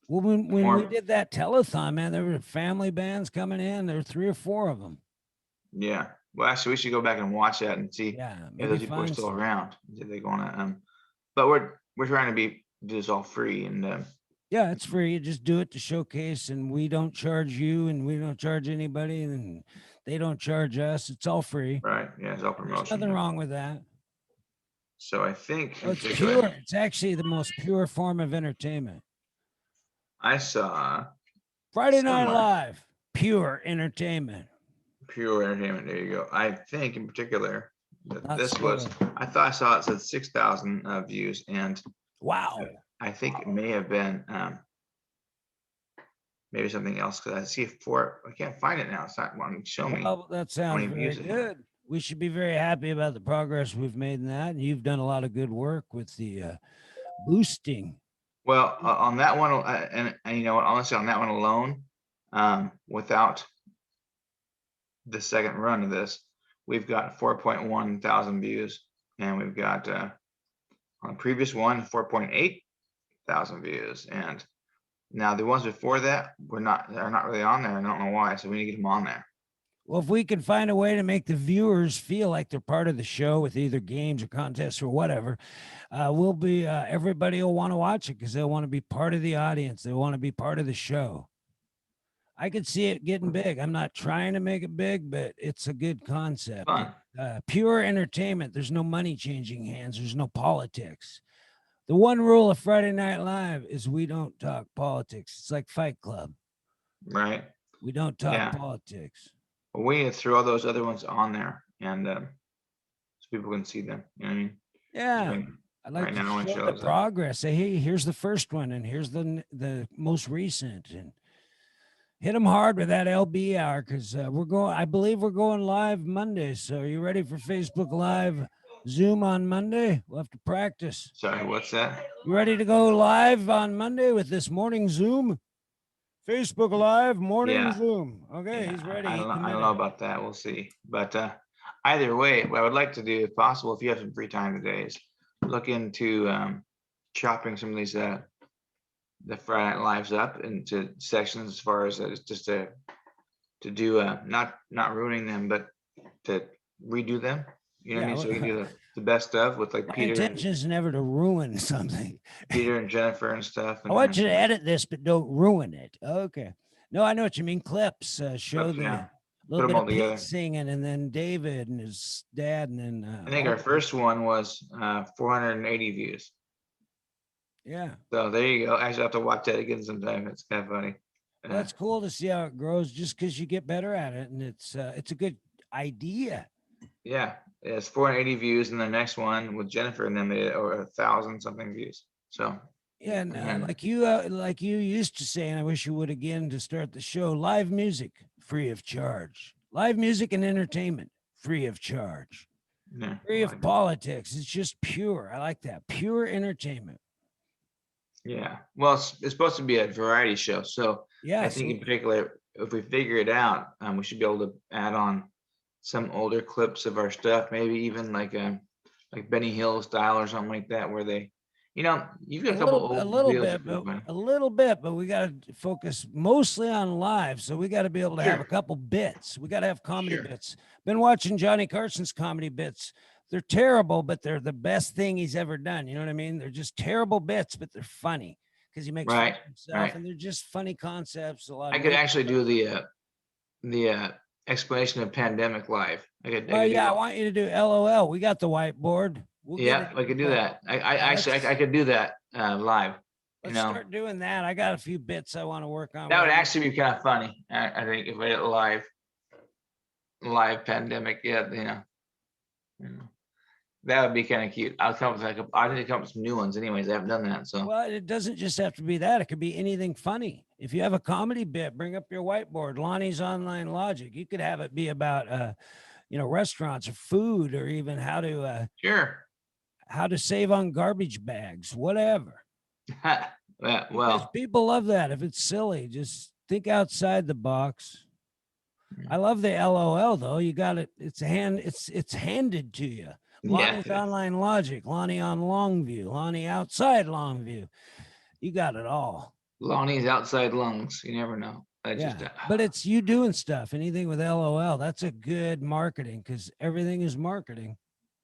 Well, when we did that telethon, man, there were family bands coming in. There were 3 or 4 of them. Yeah. Well, actually, we should go back and watch that and see if those people are still around. If they going to, but we're trying to do this all free and. Yeah, it's free. You just do it to showcase, and we don't charge you, and we don't charge anybody, and they don't charge us. It's all free. Right. Yeah, it's all promotion. There's nothing wrong with that. So I think it's pure. It's actually the most pure form of entertainment. I saw Friday Night Live, pure entertainment. Pure entertainment. There you go. I think in particular that this was. I thought I saw it said 6,000 views, and wow. I think it may have been maybe something else because I see 4. I can't find it now. It's not wanting to show me. Well, that sounds very good. We should be very happy about the progress we've made in that. And you've done a lot of good work with the boosting. Well, on that one, and you know what, honestly, on that one alone, without the second run of this, we've got 4.1 thousand views, and we've got on the previous one 4.8 thousand views, and now the ones before that they're not really on there. I don't know why, so we need to get them on there. Well, if we can find a way to make the viewers feel like they're part of the show with either games or contests or whatever, we'll be everybody will want to watch it because they'll want to be part of the audience. They want to be part of the show. I could see it getting big. I'm not trying to make it big, but it's a good concept. Pure entertainment. There's no money changing hands. There's no politics. The one rule of Friday Night Live is we don't talk politics. It's like Fight Club. Right. We don't talk politics. We need to throw all those other ones on there, and so people can see them. You know what I mean? Yeah. I'd like to show the progress. Say, hey, here's the first one, and here's the most recent, and hit them hard with that LB hour because I believe we're going live Monday. So are you ready for Facebook Live Zoom on Monday? We'll have to practice. Sorry, what's that? You ready to go live on Monday with this morning Zoom? Facebook Live morning Zoom. Okay, he's ready. I don't know about that. We'll see. But either way, what I would like to do, if possible, if you have some free time today, is look into chopping some of these the Friday Night Lives up into sections as far as just to do not ruining them, but to redo them. You know what I mean? So we can do the best of with like Peter. My intention is never to ruin something. Peter and Jennifer and stuff. I want you to edit this, but don't ruin it. Okay. No, I know what you mean. Clips show the A put little them bit all of Pete together. singing, and then David and his dad, and then I think our first one was 480 views. yeah. So there you go. Actually, I have to watch that again sometime. It's kind of funny. Well, that's cool to see how it grows, just because you get better at it, and it's a good idea. Yeah, it's 480 views, and the next one with Jennifer and then made it over 1,000 something views. So Yeah, and and like you used to say, and I wish you would again to start the show. Live music free of charge. Live music and entertainment free of charge. yeah, Free of politics. It's just pure. I like that. Pure entertainment. yeah. Well, it's supposed to be a variety show, so Yeah. I think So in particular, if we figure it out, we should be able to add on some older clips of our stuff, maybe even like Benny Hill style or something like that, where they, you've got a couple a old little videos. bit, but a little bit, but we got to focus mostly on live. So we got to be able to have a Sure, couple bits. We got to have comedy sure. bits. Been watching Johnny Carson's comedy bits. They're terrible, but they're the best thing he's ever done. You know what I mean? They're just terrible bits, but they're funny because he makes fun Right, of himself, right. and they're just funny concepts. A lot I of could nature actually stuff. do the explanation of pandemic live. I Well, could do yeah, I that. want you to do LOL. We got the whiteboard. We'll get Yeah, it. I could do that. I Yeah, actually I could do that live. You let's know, start doing that. I got a few bits I want to work on. that would Whatever. actually be kind of funny. I think if we did it live pandemic. Yeah, you know, that would be kind of cute. I'll come up with I need to come up with some new ones. Anyways, I haven't done that. So Well, it doesn't just have to be that. It could be anything funny. If you have a comedy bit, bring up your whiteboard. Lonnie's Online Logic. You could have it be about, restaurants or food, or even sure. how to save on garbage bags, whatever. Yeah, Because well, people love that. If it's silly, just think outside the box. I love the LOL though. You got it. It's handed to you. yeah. Lonnie's Online Logic, Lonnie on Longview, Lonnie outside Longview. You got it all. Lonnie's outside lungs. You never know. I just Yeah. But it's you doing stuff. Anything with LOL, that's a good marketing because everything is marketing.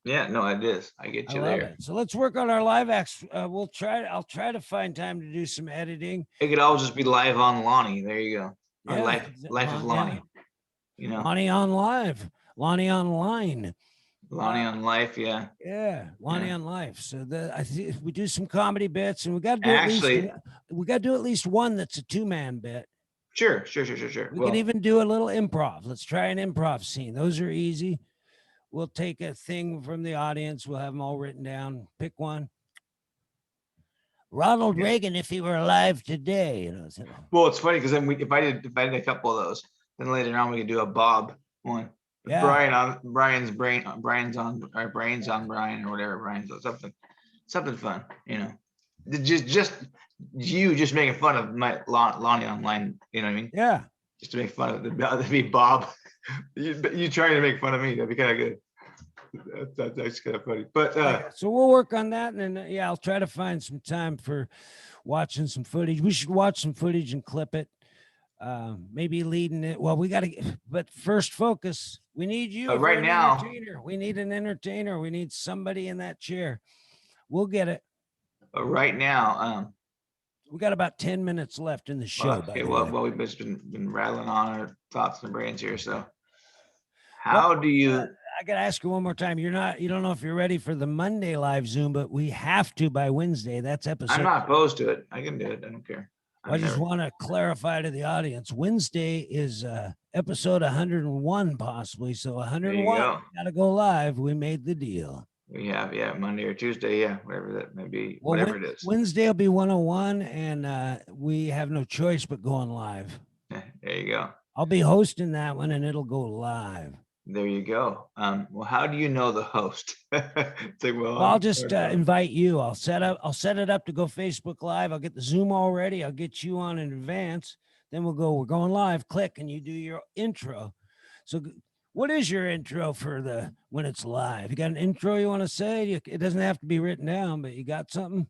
yeah, no, it is. I get I you love there. it. So let's work on our live acts. I'll try to find time to do some editing. It could all just be live on Lonnie. There you go. Or Yeah. life of Lonnie. Lonnie on live, Lonnie online. Lonnie on life. Yeah. Yeah, Lonnie Yeah. on life. So I think if we do some comedy bits, and we got to do Actually, at least one that's a 2-man bit. sure. We Well, can even do a little improv. Let's try an improv scene. Those are easy. We'll take a thing from the audience. We'll have them all written down. Pick one. Ronald Reagan, if he were alive today. well, it's funny because then if I did a couple of those, then later on we could do a Bob one. Yeah. Brian's brains on Brian or whatever. Brian's something fun. Just you just making fun of my Lonnie online. You know what I mean? Yeah. Just to make fun of that'd be Bob. you trying to make fun of me? That'd be kind of good. That's kind of funny. But so we'll work on that, and then I'll try to find some time for watching some footage. We should watch some footage and clip it. Maybe leading it. Well, we got to, but first focus. We need you right now. We need an entertainer. We need somebody in that chair. We'll get it. Right now, we got about 10 minutes left in the show. Okay, well, we've just been rattling on our thoughts and brains here. So, how do you? I got to ask you one more time. You don't know if you're ready for the Monday live Zoom, but we have to by Wednesday. That's episode. I'm not opposed to it. I can do it. I don't care. I just want to clarify to the audience. Wednesday is episode 101, possibly. So 101, got to go live. We made the deal. We have, Monday or Tuesday, whatever that may be, whatever it is. Wednesday will be 101, and we have no choice but going live. There you go. I'll be hosting that one, and it'll go live. There you go. Well, how do you know the host? I'll just invite you. I'll set it up to go Facebook Live. I'll get the Zoom all ready. I'll get you on in advance. Then we're going live. Click, and you do your intro. So, what is your intro for when it's live? You got an intro you want to say? It doesn't have to be written down, but you got something?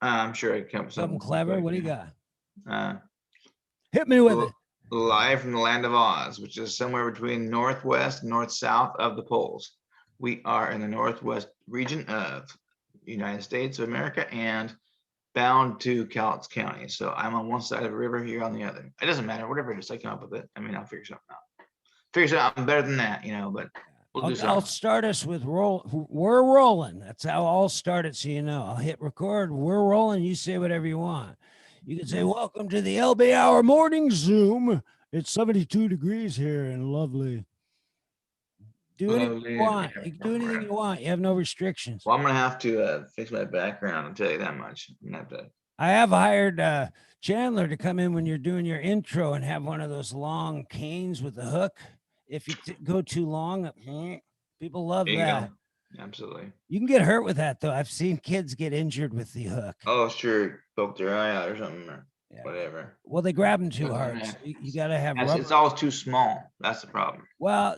I'm sure it comes something clever. What do you got? Hit me with it. Live from the land of Oz, which is somewhere between northwest and north-south of the poles. We are in the northwest region of the United States of America and bound to Cowlitz County. So I'm on one side of the river, here on the other. It doesn't matter, whatever it is, I come up with it. I mean, I'll figure something out. figure something better than that, but we'll do I'll something. start us with we're rolling. That's how I'll start it. So I'll hit record. We're rolling. You say whatever you want. You can say, "Welcome to the LB Hour Morning Zoom. It's 72 degrees here and lovely." Do anything you want. You can do anything you want. You have no restrictions. Well, I'm gonna have to fix my background. I'll tell you that much. I'm gonna have to. I have hired Chandler to come in when you're doing your intro and have one of those long canes with the hook. If you go too long, people love There you that. go. Absolutely. You can get hurt with that, though. I've seen kids get injured with the hook. Oh, sure. Poke their eye out or something or Yeah. whatever. Well, they grab them too Something like hard. So that. you got to have Yes, rubber. it's always too small. That's the problem. Well,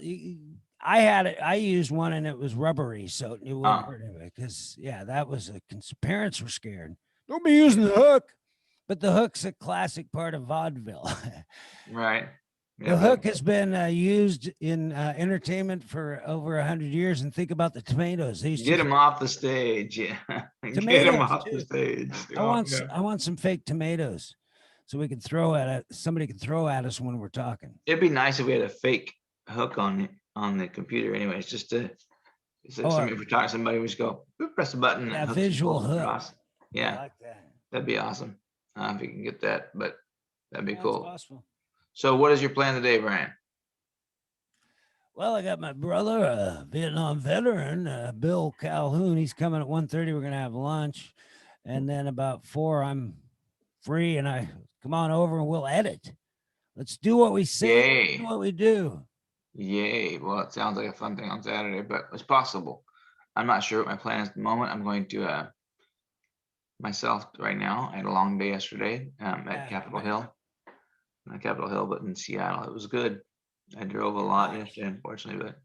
I had it. I used one and it was rubbery, so it wouldn't Oh. hurt anyway. Because that was parents were scared. Don't be using the hook. But the hook's a classic part of vaudeville. Right. The hook has been used in entertainment for over 100 years. And think about the tomatoes. They used Get to them off the stage. Yeah. Get them Tomatoes, off too. the stage. I want some fake tomatoes, so we can throw at it. Somebody can throw at us when we're talking. It'd be nice if we had a fake hook on the computer. Anyways, just to if we're talking to somebody, we just go press a button. Yeah, and visual hook. across. Yeah, I like that. that'd be awesome. If you can get that, but that'd be Yeah, cool. it's possible. So, what is your plan today, Brian? Well, I got my brother, a Vietnam veteran, Bill Calhoun. He's coming at 1:30. We're gonna have lunch, and then about 4, I'm free, and I come on over and we'll edit. Let's do what we say. Yay. Do what we do. Yay. Well, it sounds like a fun thing on Saturday, but it's possible. I'm not sure what my plan is at the moment. I'm going to myself right now. I had a long day yesterday at Capitol Hill. Not Capitol Hill, but in Seattle. It was good. I drove a lot yesterday, unfortunately, but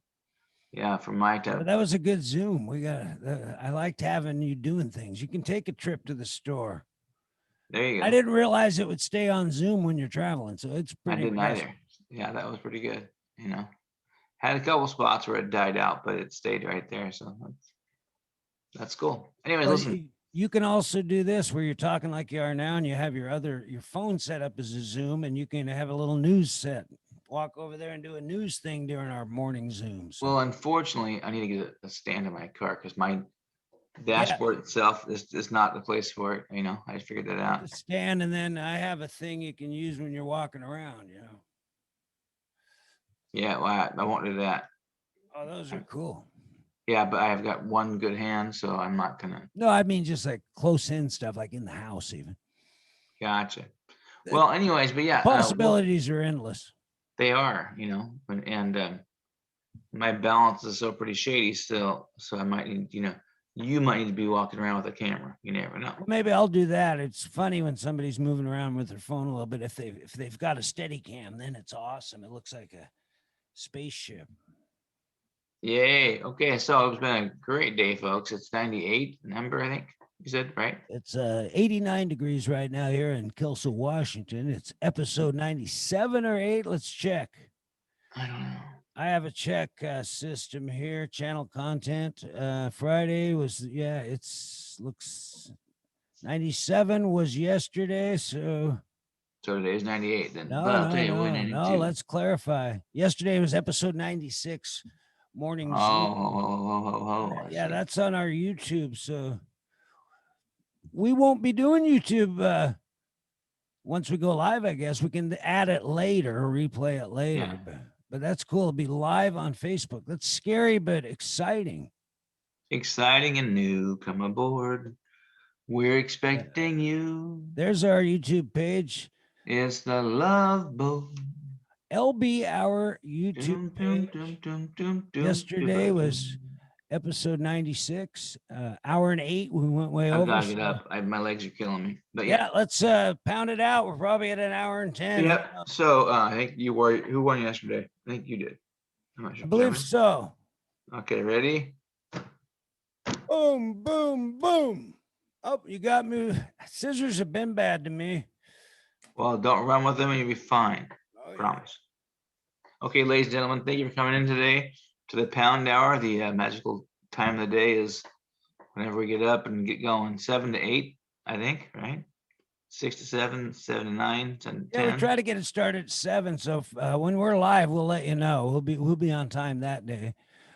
yeah, from my time. But that was a good Zoom. I liked having you doing things. You can take a trip to the store. There you go. I didn't realize it would stay on Zoom when you're traveling, so it's pretty. I didn't either. Yeah, that was pretty good. Had a couple spots where it died out, but it stayed right there. So that's cool. Anyways, listen. You can also do this where you're talking like you are now, and you have your phone set up as a Zoom, and you can have a little news set. Walk over there and do a news thing during our morning Zooms. Well, unfortunately, I need to get a stand in my car because my dashboard itself is not the place for it. I figured that out. Stand, and then I have a thing you can use when you're walking around. Yeah, well, I won't do that. Oh, those are cool. Yeah, but I've got one good hand, so I'm not gonna. No, I mean just like close in stuff, like in the house, even. Gotcha. Well, anyways, but yeah, possibilities are endless. They are, and my balance is so pretty shady still, so I might need, you might need to be walking around with a camera. You never know. Well, maybe I'll do that. It's funny when somebody's moving around with their phone a little bit. If they've got a steady cam, then it's awesome. It looks like a spaceship. Yay. Okay, so it's been a great day, folks. It's 98 number, I think you said, right? It's 89 degrees right now here in Kelso, Washington. It's episode 97 or 8. Let's check. I don't know. I have a check system here. Channel content. Friday was, looks 97 was yesterday. So today's 98 then. No, let's clarify. Yesterday was episode 96. Morning. Yeah, that's on our YouTube. So we won't be doing YouTube once we go live. I guess we can add it later or replay it later. Yeah. But that's cool. It'll be live on Facebook. That's scary but exciting. Exciting and new. Come aboard. We're expecting you. There's our YouTube page. It's the Love Boat. LB Hour YouTube page. Yesterday was episode 96. Hour and 8. We went way over. I gotta get up. My legs are killing me. But yeah, let's pound it out. We're probably at an hour and 10. Yep. So I think you were. Who won yesterday? I think you did. I'm not sure. I believe so. Okay, ready? Boom, boom, boom. Oh, you got me. Scissors have been bad to me. Well, don't run with them and you'll be fine. Promise. Okay, ladies and gentlemen, thank you for coming in today to the Pound Hour. The magical time of the day is whenever we get up and get going, 7 to 8, I think, right? 6 to 7, 7 to 9, 10 to Yeah, we 10. try to get it started at 7. So when we're live, we'll let you know. We'll be on time that day.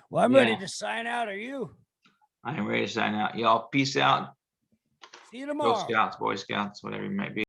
Well, I'm ready Yeah. to sign out. Are you? I am ready to sign out. Y'all, peace out. See you Girl tomorrow. Scouts, Boy Scouts, whatever you might be.